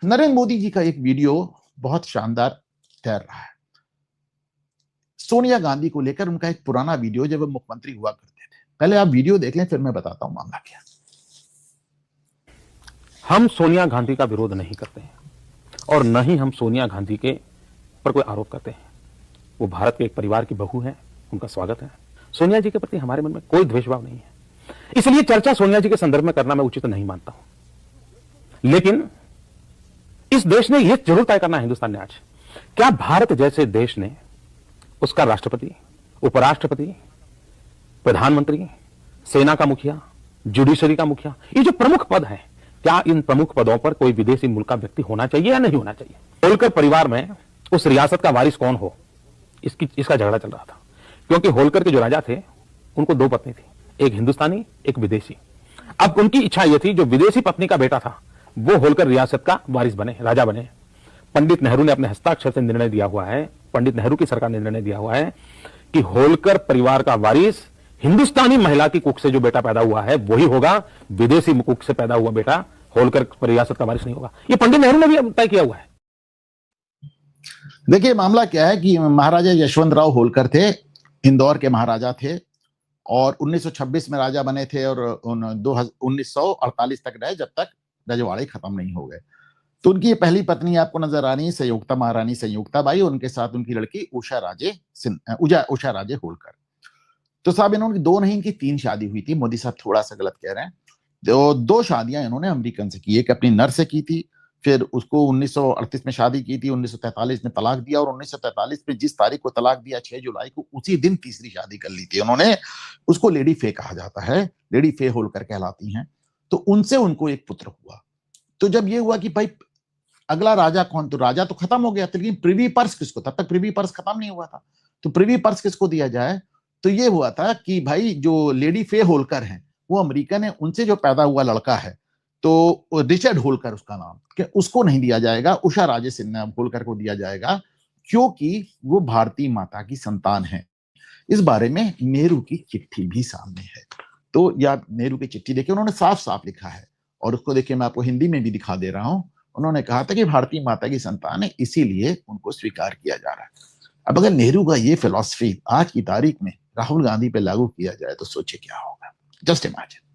नरेंद्र मोदी जी का एक वीडियो बहुत शानदार तैर रहा है। सोनिया गांधी को लेकर उनका एक पुराना वीडियो, जब वो मुख्यमंत्री हुआ करते थे। पहले आप वीडियो देख लें, फिर मैं बताता हूं मामला क्या। हम सोनिया गांधी का विरोध नहीं करते हैं और न ही हम सोनिया गांधी के पर कोई आरोप करते हैं। वो भारत के एक परिवार की बहू है, उनका स्वागत है। सोनिया जी के प्रति हमारे मन में कोई द्वेषभाव नहीं है, इसलिए चर्चा सोनिया जी के संदर्भ में करना मैं उचित नहीं मानता हूं। लेकिन इस देश ने यह जरूर तय करना है, हिंदुस्तान ने आज, क्या भारत जैसे देश ने उसका राष्ट्रपति, उपराष्ट्रपति, प्रधानमंत्री, सेना का मुखिया, जुडिशरी का मुखिया, ये जो प्रमुख पद है, क्या इन प्रमुख पदों पर कोई विदेशी मुल्क का व्यक्ति होना चाहिए या नहीं होना चाहिए? होलकर परिवार में उस रियासत का वारिस कौन हो, इसका झगड़ा चल रहा था। क्योंकि होलकर के जो राजा थे, उनको दो पत्नी थी, एक हिंदुस्तानी, एक विदेशी। अब उनकी इच्छा यह थी, जो विदेशी पत्नी का बेटा था वो होलकर रियासत का वारिस बने, राजा बने। पंडित नेहरू ने अपने हस्ताक्षर से निर्णय दिया हुआ है, पंडित नेहरू की सरकार ने निर्णय दिया हुआ है कि होलकर परिवार का वारिस हिंदुस्तानी महिला की कुख से जो बेटा पैदा हुआ है वही होगा, विदेशी कुख से पैदा हुआ बेटा होलकर रियासत का वारिस नहीं होगा। ये पंडित नेहरू ने भी तय किया हुआ है। देखिए मामला क्या है कि महाराजा यशवंतराव होलकर थे, इंदौर के महाराजा थे और 1926 में राजा बने थे और 1948 तक रहे, जब तक रजवाड़े खत्म नहीं हो गए। तो उनकी पहली पत्नी आपको नजर आ रही है, संयुक्ता महारानी संयुक्ता बाई, और उनके साथ उनकी लड़की उषा राजे होलकर। तो साहब इन्होंने दो नहीं, इनकी तीन शादी हुई थी। मोदी साहब थोड़ा सा गलत कह रहे हैं। दो शादियां इन्होंने अमेरिकन से की, एक अपनी नर से की थी, फिर उसको 1938 में शादी की थी, 1943 में तलाक दिया, और 1943 में जिस तारीख को तलाक दिया 6 जुलाई को, उसी दिन तीसरी शादी कर ली थी उन्होंने। उसको लेडी फे कहा जाता है, लेडी फे होलकर कहलाती हैं। तो उनसे उनको एक पुत्र हुआ। तो जब ये हुआ कि भाई अगला राजा कौन, तो राजा तो खत्म हो गया था, लेकिन प्रिवी पर्स किसको, तब तक प्रिवी पर्स खत्म नहीं हुआ था, तो प्रिवी पर्स किसको दिया जाए। तो ये हुआ था कि भाई जो लेडी फे होलकर हैं वो अमेरिकन है, उनसे जो पैदा हुआ लड़का है तो रिचर्ड होलकर उसका नाम, कि उसको नहीं दिया जाएगा, उषा राजे सिन्हा होलकर को दिया जाएगा, क्योंकि वो भारतीय माता की संतान है। इस बारे में नेहरू की चिट्ठी भी सामने है। तो या नेहरू की चिट्ठी देखिए, उन्होंने साफ साफ लिखा है, और उसको देखिए मैं आपको हिंदी में भी दिखा दे रहा हूं। उन्होंने कहा था कि भारतीय माता की संतान है, इसीलिए उनको स्वीकार किया जा रहा है। अब अगर नेहरू का ये फिलॉसफी आज की तारीख में राहुल गांधी पे लागू किया जाए तो सोचिए क्या होगा। Just imagine.